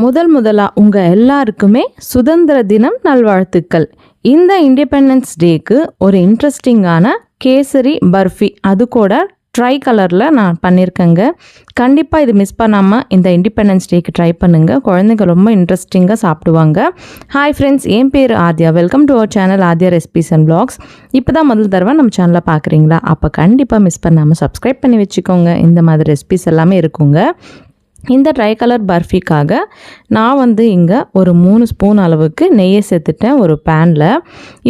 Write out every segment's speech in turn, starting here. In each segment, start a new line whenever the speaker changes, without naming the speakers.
முதலா உங்க எல்லாருக்குமே சுதந்திர தினம் நல்வாழ்த்துக்கள். இந்த இண்டிபெண்டன்ஸ் டேக்கு ஒரு இன்ட்ரெஸ்டிங்கான கேசரி பர்ஃபி அது கூட ட்ரை கலரில் நான் பண்ணியிருக்கேங்க. கண்டிப்பாக இது மிஸ் பண்ணாமல் இந்த இண்டிபெண்டன்ஸ் டேக்கு ட்ரை பண்ணுங்கள். குழந்தைங்க ரொம்ப இன்ட்ரெஸ்டிங்காக சாப்பிடுவாங்க. ஹாய் ஃப்ரெண்ட்ஸ், என் பேர் Aadhya. Welcome to our channel Aadhya recipes and vlogs. இப்போ தான் முதல் தடவை நம்ம சேனலை பார்க்குறீங்களா? அப்போ கண்டிப்பாக மிஸ் பண்ணாமல் சப்ஸ்கிரைப் பண்ணி வச்சுக்கோங்க. இந்த மாதிரி ரெசிபீஸ் எல்லாமே இருக்குங்க. இந்த ட்ரை கலர் பர்ஃபிக்காக நான் இங்கே ஒரு 3 ஸ்பூன் அளவுக்கு நெய்யை சேர்த்துட்டேன் ஒரு பேனில்.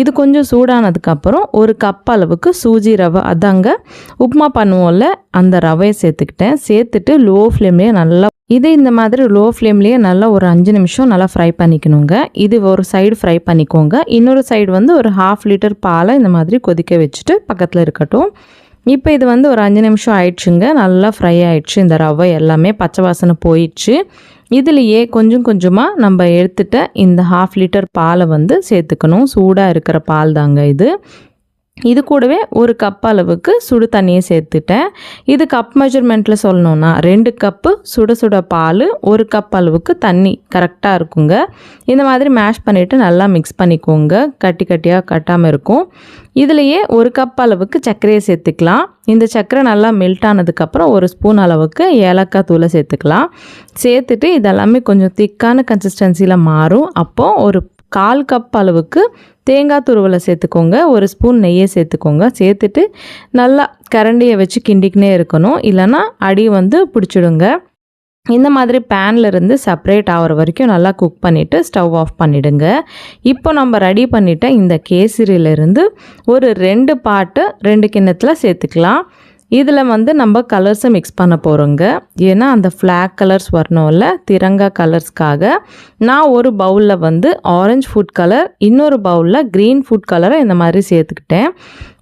இது கொஞ்சம் சூடானதுக்கப்புறம் ஒரு கப் அளவுக்கு சூஜி ரவை, அதாங்க உப்புமா பண்ணுவோம்ல அந்த ரவையை சேர்த்துட்டு லோ ஃப்ளேம்லேயே நல்லா இந்த மாதிரி லோ ஃப்ளேம்லேயே நல்லா ஒரு 5 நிமிஷம் நல்லா ஃப்ரை பண்ணிக்கணுங்க. இது ஒரு சைடு ஃப்ரை பண்ணிக்கோங்க. இன்னொரு சைடு ஒரு 1/2 லிட்டர் பாலை இந்த மாதிரி கொதிக்க வச்சுட்டு பக்கத்தில் இருக்கட்டும். இப்போ இது ஒரு 5 நிமிஷம் ஆயிடுச்சுங்க. நல்லா ஃப்ரை ஆயிடுச்சு. இந்த ரவை எல்லாமே பச்சை வாசனை போயிடுச்சு. இதுலேயே கொஞ்சம் கொஞ்சமாக நம்ம எடுத்துகிட்ட இந்த 1/2 லிட்டர் பாலை சேர்த்துக்கணும். சூடாக இருக்கிற பால் தாங்க இது கூடவே ஒரு கப் அளவுக்கு சுடு தண்ணியை சேர்த்துட்டேன். இது கப் மெஷர்மெண்ட்டில் சொல்லணுன்னா 2 கப்பு சுட பால், 1 கப் அளவுக்கு தண்ணி கரெக்டாக இருக்குங்க. இந்த மாதிரி மேஷ் பண்ணிவிட்டு நல்லா மிக்ஸ் பண்ணிக்கோங்க. கட்டியாக கட்டாமல் இருக்கும். இதுலேயே 1 கப் அளவுக்கு சர்க்கரையை சேர்த்துக்கலாம். இந்த சர்க்கரை நல்லா மெல்ட் ஆனதுக்கப்புறம் 1 ஸ்பூன் அளவுக்கு ஏலக்காய் தூளை சேர்த்துக்கலாம். சேர்த்துட்டு இதெல்லாமே கொஞ்சம் திக்கான கன்சிஸ்டன்சியில் மாறும். அப்போது ஒரு 1/4 கப் அளவுக்கு தேங்காய் துருவலை சேர்த்துக்கோங்க. 1 ஸ்பூன் நெய்யை சேர்த்துக்கோங்க. சேர்த்துட்டு நல்லா கரண்டியை வச்சு கிண்டிக்கினே இருக்கணும், இல்லைன்னா அடி பிடிச்சிடுங்க. இந்த மாதிரி பேனில் இருந்து செப்பரேட் ஆகிற வரைக்கும் நல்லா குக் பண்ணிவிட்டு ஸ்டவ் ஆஃப் பண்ணிவிடுங்க. இப்போ நம்ம ரெடி பண்ணிவிட்ட இந்த கேசரியிலேருந்து ஒரு 2 பாட்டு 2 கிண்ணத்தில் சேர்த்துக்கலாம். இதில் நம்ம கலர்ஸை மிக்ஸ் பண்ண போகிறோங்க. ஏன்னா அந்த ஃப்ளாக் கலர்ஸ் வரணும்ல, திரங்கா கலர்ஸ்க்காக நான் ஒரு பவுலில் ஆரஞ்சு ஃபுட் கலர், இன்னொரு பவுலில் க்ரீன் ஃபுட் கலரை இந்த மாதிரி சேர்த்துக்கிட்டேன்.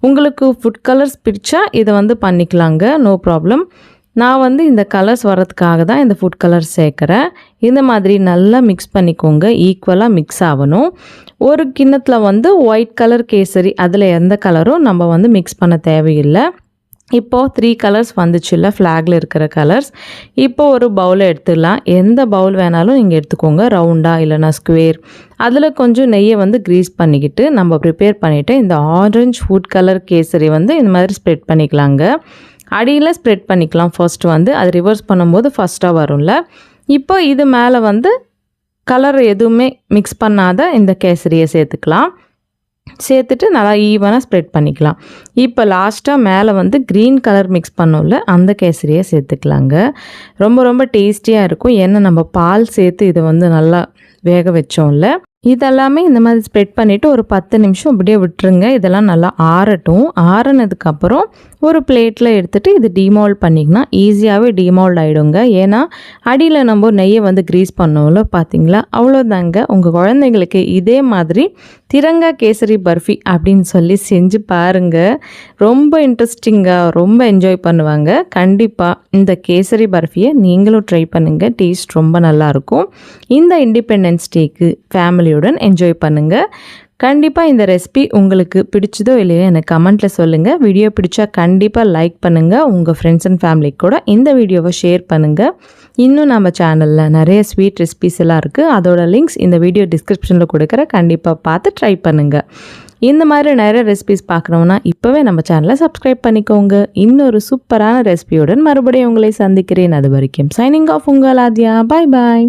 உங்களுக்கு ஃபுட் கலர்ஸ் பிடிச்சா இதை பண்ணிக்கலாங்க, நோ ப்ராப்ளம். நான் இந்த கலர்ஸ் வரதுக்காக தான் இந்த ஃபுட் கலர் சேர்க்குறேன். இந்த மாதிரி நல்லா மிக்ஸ் பண்ணிக்கோங்க. ஈக்குவலாக மிக்ஸ் ஆகணும். ஒரு கிண்ணத்தில் ஒயிட் கலர் கேசரி, அதில் எந்த கலரும் நம்ம மிக்ஸ் பண்ண தேவையில்லை. இப்போது 3 கலர்ஸ் வந்துச்சுல்ல, ஃப்ளாகில் இருக்கிற கலர்ஸ். இப்போது ஒரு பவுலை எடுத்துடலாம். எந்த பவுல் வேணாலும் நீங்கள் எடுத்துக்கோங்க, ரவுண்டாக இல்லைனா ஸ்கொயர். அதில் கொஞ்சம் நெய்யை க்ரீஸ் பண்ணிக்கிட்டு நம்ம ப்ரிப்பேர் பண்ணிவிட்டு இந்த ஆரஞ்சு ஃபுட் கலர் கேசரி இந்த மாதிரி ஸ்ப்ரெட் பண்ணிக்கலாங்க. அடியில் ஸ்ப்ரெட் பண்ணிக்கலாம். ஃபர்ஸ்ட்டு அது ரிவர்ஸ் பண்ணும்போது ஃபஸ்ட்டாக வரும்ல. இப்போ இது மேலே கலர் எதுவுமே மிக்ஸ் பண்ணாத இந்த கேசரியை சேர்த்துக்கலாம். சேர்த்துட்டு நல்லா ஈவனாக ஸ்ப்ரெட் பண்ணிக்கலாம். இப்போ லாஸ்ட்டாக மேலே க்ரீன் கலர் மிக்ஸ் பண்ணோம்ல, அந்த கேசரியை சேர்த்துக்கலாங்க. ரொம்ப டேஸ்டியாக இருக்கும். ஏன்னா நம்ம பால் சேர்த்து இதை நல்லா வேக வச்சோம்ல. இதெல்லாமே இந்த மாதிரி ஸ்ப்ரெட் பண்ணிவிட்டு ஒரு 10 நிமிஷம் அப்படியே விட்டுருங்க. இதெல்லாம் நல்லா ஆறட்டும். ஆறினதுக்கப்புறம் ஒரு பிளேட்டில் எடுத்துகிட்டு இது டீமோல்ட் பண்ணிங்கன்னா ஈஸியாகவே டீமோல்ட் ஆகிடுங்க. ஏன்னா அடியில் நம்ம நெய்யை க்ரீஸ் பண்ணோம்ல, பார்த்தீங்களா? அவ்வளோதாங்க. உங்கள் குழந்தைங்களுக்கு இதே மாதிரி திரங்கா கேசரி பர்ஃபி அப்படின்னு சொல்லி செஞ்சு பாருங்கள். ரொம்ப இன்ட்ரெஸ்டிங்காக ரொம்ப என்ஜாய் பண்ணுவாங்க. கண்டிப்பாக இந்த கேசரி பர்ஃபியை நீங்களும் ட்ரை பண்ணுங்கள். டேஸ்ட் ரொம்ப நல்லாயிருக்கும். இந்த இண்டிபெண்டன்ஸ் டேக்கு ஃபேமிலியுடன் என்ஜாய் பண்ணுங்கள். கண்டிப்பாக இந்த ரெசிபி உங்களுக்கு பிடிச்சதோ இல்லையோ எனக்கு கமெண்ட்டில் சொல்லுங்கள். வீடியோ பிடிச்சா கண்டிப்பாக லைக் பண்ணுங்கள். உங்கள் ஃப்ரெண்ட்ஸ் அண்ட் ஃபேமிலி கூட இந்த வீடியோவை ஷேர் பண்ணுங்கள். இன்னும் நம்ம சேனலில் நிறைய ஸ்வீட் ரெசிபிஸ் எல்லாம் இருக்குது. அதோட லிங்க்ஸ் இந்த வீடியோ டிஸ்கிரிப்ஷனில் கொடுக்குற, கண்டிப்பாக பார்த்து ட்ரை பண்ணுங்கள். இந்த மாதிரி நிறைய ரெசிபிஸ் பார்க்கணுன்னா இப்போவே நம்ம சேனலை சப்ஸ்கிரைப் பண்ணிக்கோங்க. இன்னொரு சூப்பரான ரெசிபியுடன் மறுபடியும் உங்களை சந்திக்கிறேன். அது வரைக்கும் சைனிங் ஆஃப், உங்கள் ஆத்யா. பாய் பாய்.